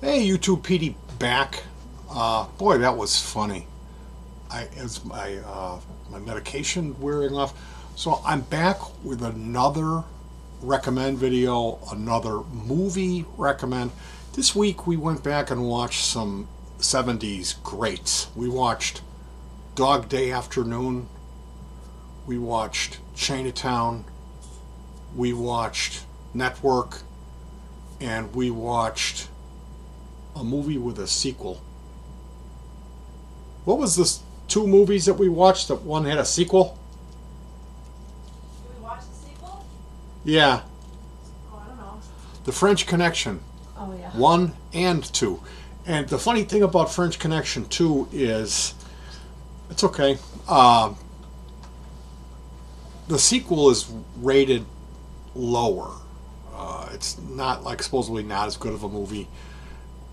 Hey, YouTube Petey back. Boy, that was funny. Is my medication wearing off? So I'm back with another recommend video, another movie recommend. This week we went back and watched some 70s greats. We watched Dog Day Afternoon. We watched Chinatown. We watched Network. And we watched a movie with a sequel. What was this? Two movies that we watched that one had a sequel? Did we watch the sequel? Yeah. Oh, I don't know. The French Connection. Oh, yeah. 1 and 2. And the funny thing about French Connection 2 is, it's okay. The sequel is rated lower. It's not like supposedly not as good of a movie.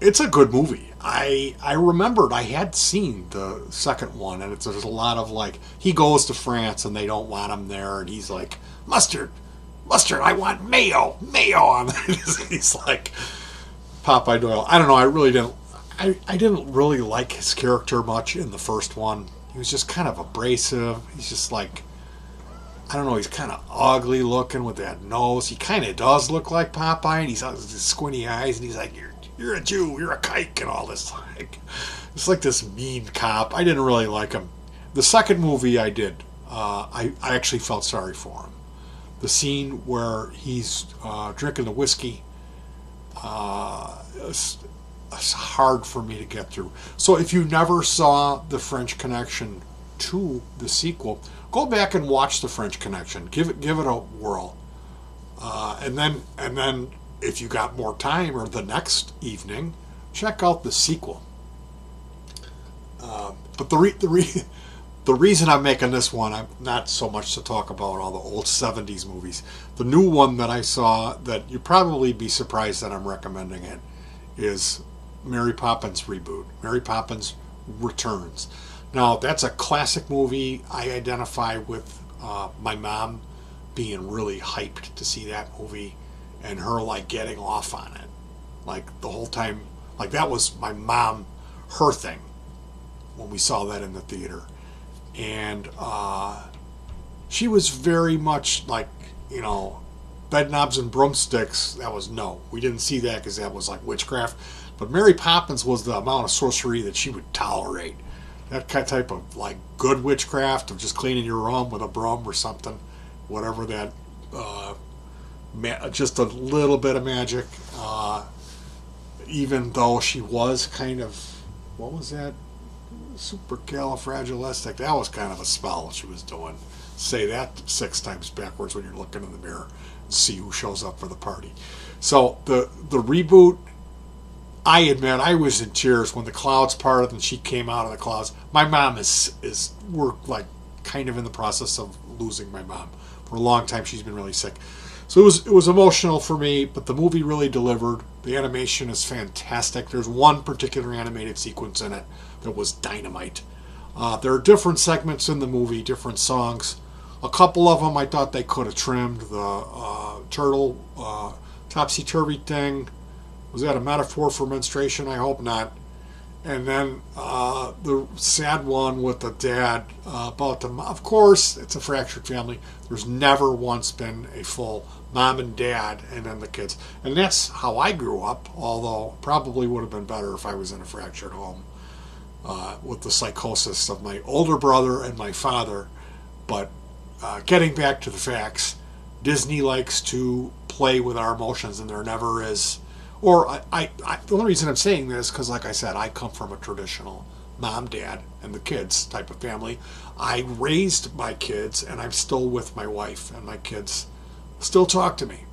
It's a good movie. I remembered I had seen the second one, and there's a lot of like, he goes to France and they don't want him there, and he's like, mustard, I want mayo on it. He's like Popeye Doyle. I don't know. I really didn't. I didn't really like his character much in the first one. He was just kind of abrasive. He's just like, I don't know, he's kind of ugly looking with that nose. He kind of does look like Popeye, and he's got his squinty eyes, and he's like, you're a Jew, you're a kike, and all this. It's like this mean cop. I didn't really like him. The second movie I did. I actually felt sorry for him. The scene where he's drinking the whiskey, it's hard for me to get through. So if you never saw The French Connection 2, the sequel, go back and watch The French Connection. Give it a whirl, and then if you got more time or the next evening, check out the sequel. But the reason I'm making this one, I'm not so much to talk about all the old 70s movies. The new one that I saw that you'd probably be surprised that I'm recommending it is Mary Poppins reboot. Mary Poppins Returns. Now, that's a classic movie. I identify with my mom being really hyped to see that movie and her like getting off on it. Like the whole time, like that was my mom, her thing when we saw that in the theater. And she was very much like, bed knobs and broomsticks. That was no. We didn't see that because that was like witchcraft. But Mary Poppins was the amount of sorcery that she would tolerate. That type of like good witchcraft of just cleaning your room with a broom or something, whatever that, just a little bit of magic. Even though she was kind of, what was that? Supercalifragilistic. That was kind of a spell she was doing. Say that 6 times backwards when you're looking in the mirror and see who shows up for the party. So the reboot, I admit I was in tears when the clouds parted and she came out of the clouds. My mom we're like kind of in the process of losing my mom. For a long time she's been really sick. So it was emotional for me, but the movie really delivered. The animation is fantastic. There's one particular animated sequence in it that was dynamite. There are different segments in the movie, different songs. A couple of them I thought they could have trimmed. The turtle topsy-turvy thing. Was that a metaphor for menstruation? I hope not. And then the sad one with the dad about the mom. Of course, it's a fractured family. There's never once been a full mom and dad and then the kids. And that's how I grew up, although probably would have been better if I was in a fractured home with the psychosis of my older brother and my father. But getting back to the facts, Disney likes to play with our emotions, and there never is. Or the only reason I'm saying this, because like I said, I come from a traditional mom, dad, and the kids type of family. I raised my kids, and I'm still with my wife, and my kids still talk to me.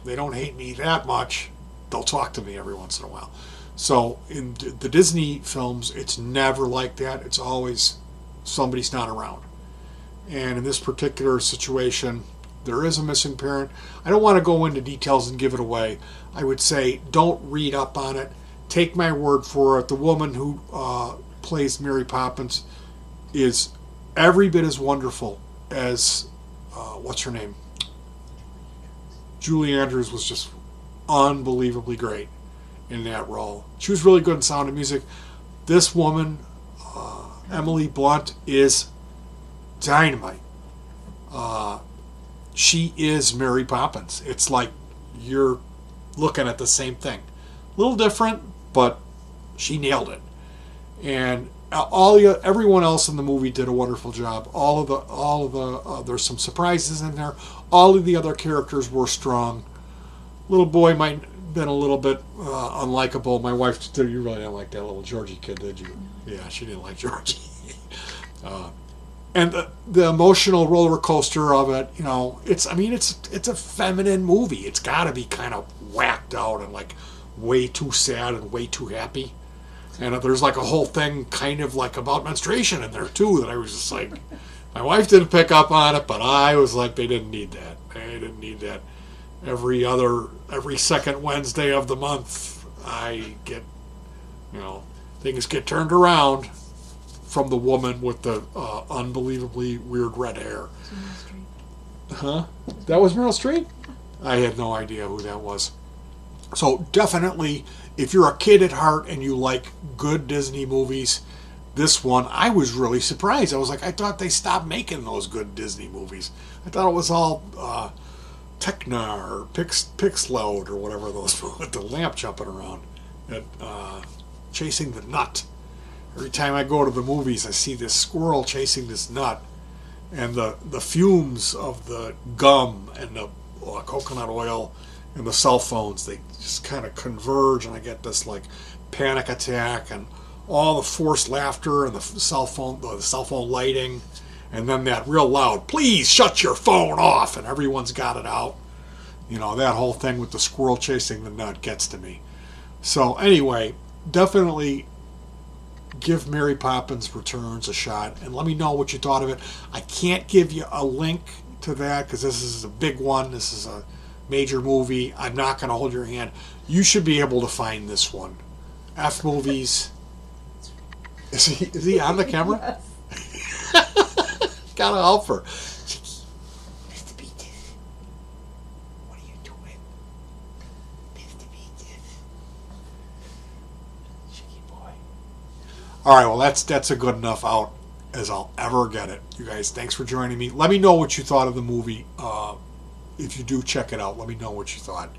They don't hate me that much. They'll talk to me every once in a while. So in the Disney films, it's never like that. It's always somebody's not around. And in this particular situation, there is a missing parent. I don't want to go into details and give it away. I would say don't read up on it. Take my word for it. The woman who plays Mary Poppins is every bit as wonderful as, what's her name? Julie Andrews was just unbelievably great. in that role. She was really good in Sound of Music. This woman, Emily Blunt, is dynamite. She is Mary Poppins. It's like you're looking at the same thing. A little different, but she nailed it. And everyone else in the movie did a wonderful job. There's some surprises in there. All of the other characters were strong. Little boy might have been a little bit unlikable. My wife, you really didn't like that little Georgie kid, did you? Yeah, she didn't like Georgie. And the emotional roller coaster of it, it's a feminine movie. It's got to be kind of whacked out and like way too sad and way too happy. And there's like a whole thing kind of like about menstruation in there too that I was just like, my wife didn't pick up on it, but I was like, they didn't need that. They didn't need that. Every second Wednesday of the month, I get, things get turned around from the woman with the unbelievably weird red hair. Huh? That was Meryl Streep? I had no idea who that was. So definitely, if you're a kid at heart and you like good Disney movies, this one, I was really surprised. I was like, I thought they stopped making those good Disney movies. I thought it was all Techna or Pixload or whatever those with the lamp jumping around, chasing the nut. Every time I go to the movies, I see this squirrel chasing this nut, and the fumes of the gum and the coconut oil and the cell phones, they just kind of converge, and I get this like panic attack, and all the forced laughter and the cell phone lighting, and then that real loud, please shut your phone off, and everyone's got it out. That whole thing with the squirrel chasing the nut gets to me. So anyway, definitely give Mary Poppins Returns a shot, and let me know what you thought of it. I can't give you a link to that because this is a big one. This is a major movie. I'm not going to hold your hand. You should be able to find this one. F Movies. Is he on the camera? Yes. Gotta help her. Mr. Peaches, what are you doing? Mr. Peaches. Chicky boy. All right, well, that's a good enough out as I'll ever get it. You guys, thanks for joining me. Let me know what you thought of the movie. If you do check it out, let me know what you thought.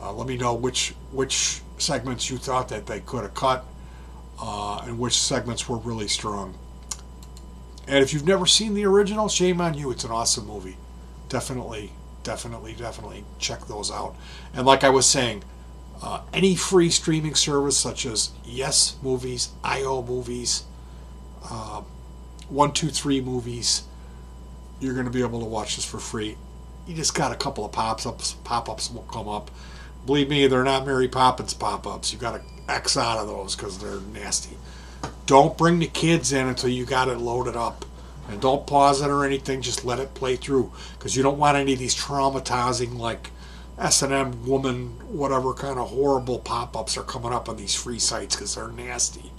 Let me know which segments you thought that they could have cut, and which segments were really strong. And if you've never seen the original, shame on you. It's an awesome movie. Definitely check those out. And like I was saying, any free streaming service such as Yes Movies, IO Movies, 123 Movies, you're going to be able to watch this for free. You just got a couple of pop-ups will come up. Believe me, they're not Mary Poppins pop-ups. You got to X out of those because they're nasty. Don't bring the kids in until you got it loaded up. And don't pause it or anything. Just let it play through because you don't want any of these traumatizing like S&M woman, whatever kind of horrible pop-ups are coming up on these free sites because they're nasty.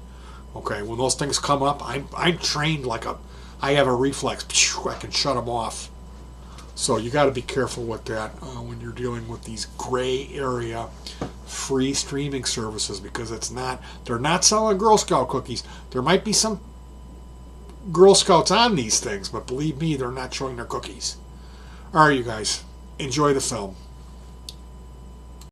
Okay, when those things come up, I'm trained I have a reflex. I can shut them off. So you got to be careful with that when you're dealing with these gray area free streaming services because they're not selling Girl Scout cookies. There might be some Girl Scouts on these things, but believe me, they're not showing their cookies. All right, you guys, enjoy the film.